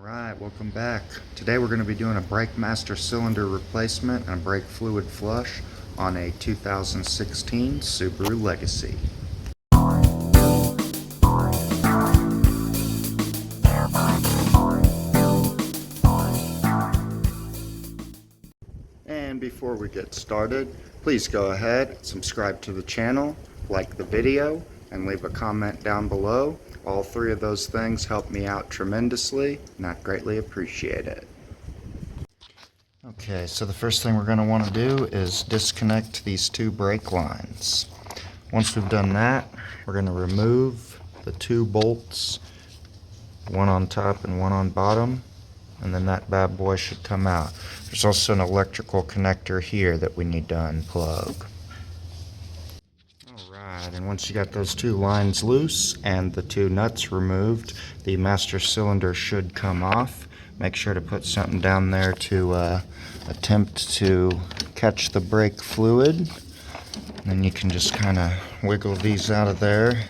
Alright, welcome back. Today we're going to be doing a brake master cylinder replacement and a brake fluid flush on a 2016 Subaru Legacy. And before we get started, please go ahead, subscribe to the channel, like the video, and leave a comment down below. All three of those things help me out tremendously, and I greatly appreciate it. Okay, so the first thing we're going to want to do is disconnect these two brake lines. Once we've done that, we're going to remove the two bolts, one on top and one on bottom, and then that bad boy should come out. There's also an electrical connector here that we need to unplug. Alright, and once you got those two lines loose and the two nuts removed, the master cylinder should come off. Make sure to put something down there to attempt to catch the brake fluid. And then you can just kind of wiggle these out of there.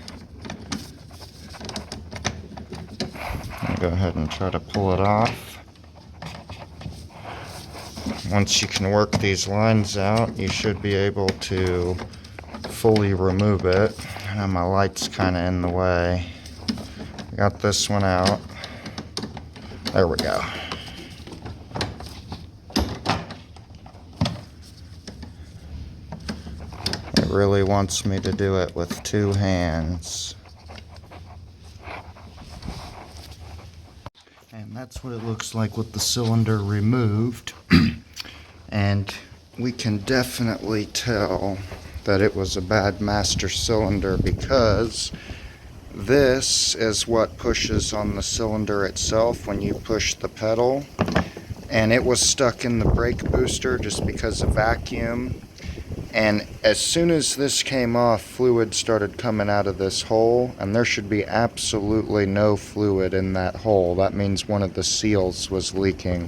And go ahead and try to pull it off. Once you can work these lines out, you should be able to fully remove it. My light's kind of in the way. Got this one out. There we go. It really wants me to do it with two hands. And that's what it looks like with the cylinder removed. And we can definitely tell that it was a bad master cylinder because this is what pushes on the cylinder itself when you push the pedal, and it was stuck in the brake booster just because of vacuum. And as soon as this came off, fluid started coming out of this hole, and there should be absolutely no fluid in that hole. That means one of the seals was leaking.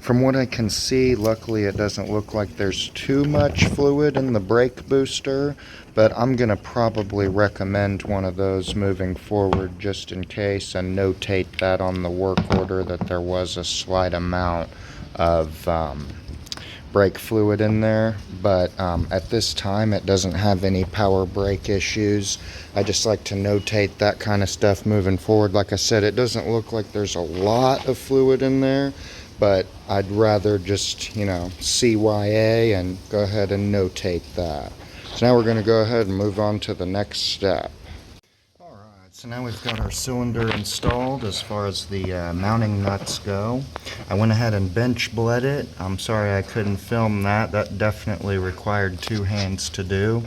From what I can see, luckily it doesn't look like there's too much fluid in the brake booster, but I'm going to probably recommend one of those moving forward just in case, and notate that on the work order that there was a slight amount of brake fluid in there. But at this time it doesn't have any power brake issues. I just like to notate that kind of stuff moving forward. Like I said, it doesn't look like there's a lot of fluid in there, but I'd rather just, CYA and go ahead and notate that. So now we're going to go ahead and move on to the next step. So now we've got our cylinder installed as far as the mounting nuts go. I went ahead and bench bled it. I'm sorry I couldn't film that. That definitely required two hands to do.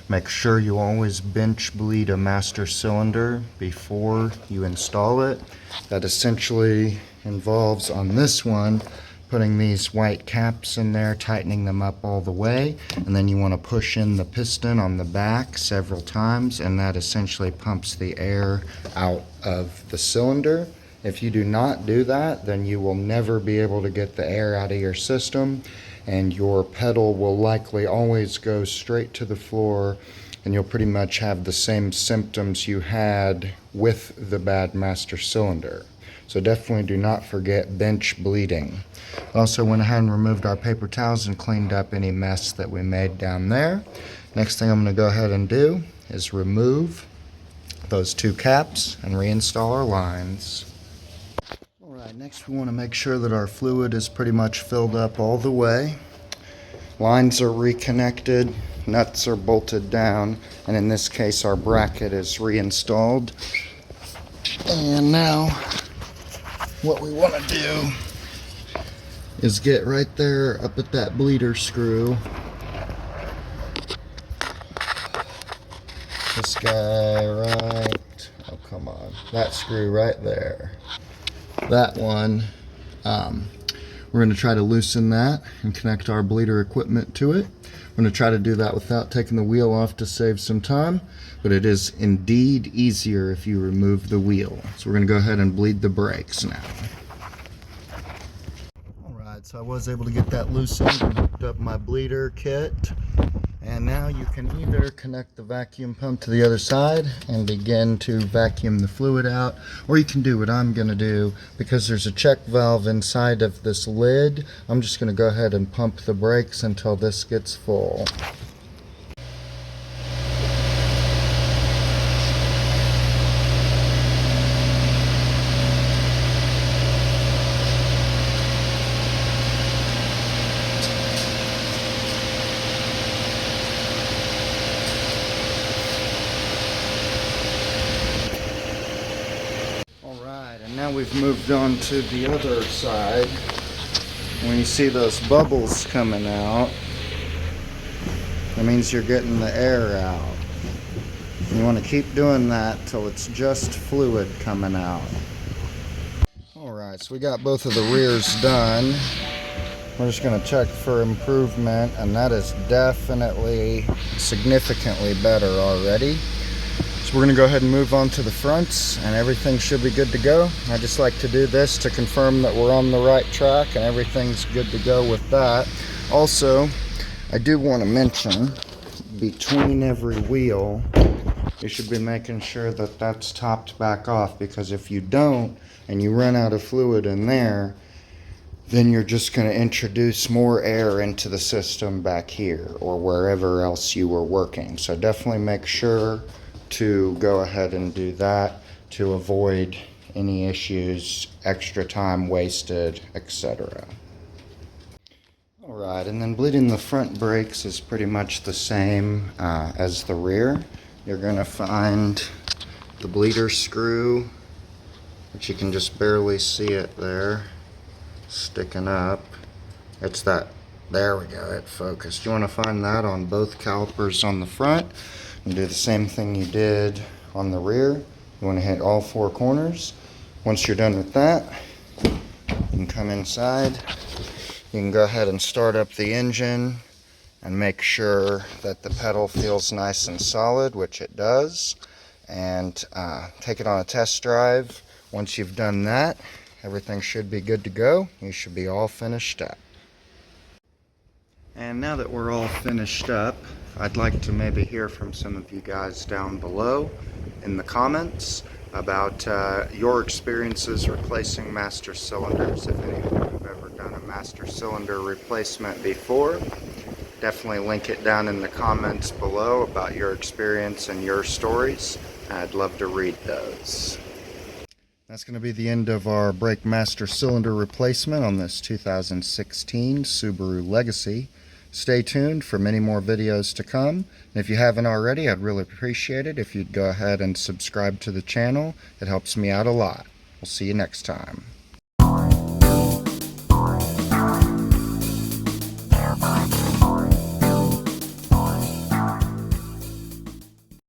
Make sure you always bench bleed a master cylinder before you install it. That essentially involves, on this one, putting these white caps in there, tightening them up all the way, and then you want to push in the piston on the back several times, and that essentially pumps the air out of the cylinder. If you do not do that, then you will never be able to get the air out of your system, and your pedal will likely always go straight to the floor, and you'll pretty much have the same symptoms you had with the bad master cylinder. So definitely do not forget bench bleeding. Also went ahead and removed our paper towels and cleaned up any mess that we made down there. Next thing I'm going to go ahead and do is remove those two caps and reinstall our lines. Alright, next we want to make sure that our fluid is pretty much filled up all the way. Lines are reconnected, nuts are bolted down, and in this case our bracket is reinstalled. And now what we want to do is get right there up at that bleeder screw. This guy right, oh come on, that screw right there. That one, we're going to try to loosen that and connect our bleeder equipment to it. We're going to try to do that without taking the wheel off to save some time, but it is indeed easier if you remove the wheel. So we're going to go ahead and bleed the brakes now. Alright, so I was able to get that loosened and hooked up my bleeder kit. And now you can either connect the vacuum pump to the other side and begin to vacuum the fluid out, or you can do what I'm going to do. Because there's a check valve inside of this lid, I'm just going to go ahead and pump the brakes until this gets full. And now we've moved on to the other side. When you see those bubbles coming out, that means you're getting the air out. You want to keep doing that till it's just fluid coming out. Alright, so we got both of the rears done. We're just going to check for improvement, and that is definitely significantly better already. So we're going to go ahead and move on to the fronts, and everything should be good to go. I just like to do this to confirm that we're on the right track and everything's good to go with that. Also, I do want to mention, between every wheel, you should be making sure that that's topped back off, because if you don't and you run out of fluid in there, then you're just going to introduce more air into the system back here or wherever else you were working. So definitely make sure to go ahead and do that to avoid any issues, extra time wasted, etc. Alright, and then bleeding the front brakes is pretty much the same as the rear. You're going to find the bleeder screw, which you can just barely see it there, sticking up. It's that, there we go, it focused. You want to find that on both calipers on the front. And do the same thing you did on the rear. You want to hit all four corners. Once you're done with that, you can come inside. You can go ahead and start up the engine and make sure that the pedal feels nice and solid, which it does, and take it on a test drive. Once you've done that, everything should be good to go. You should be all finished up. And now that we're all finished up, I'd like to maybe hear from some of you guys down below in the comments about your experiences replacing master cylinders. If any of you have ever done a master cylinder replacement before, definitely link it down in the comments below about your experience and your stories. I'd love to read those. That's going to be the end of our brake master cylinder replacement on this 2016 Subaru Legacy. Stay tuned for many more videos to come. And if you haven't already, I'd really appreciate it if you'd go ahead and subscribe to the channel. It helps me out a lot. We'll see you next time.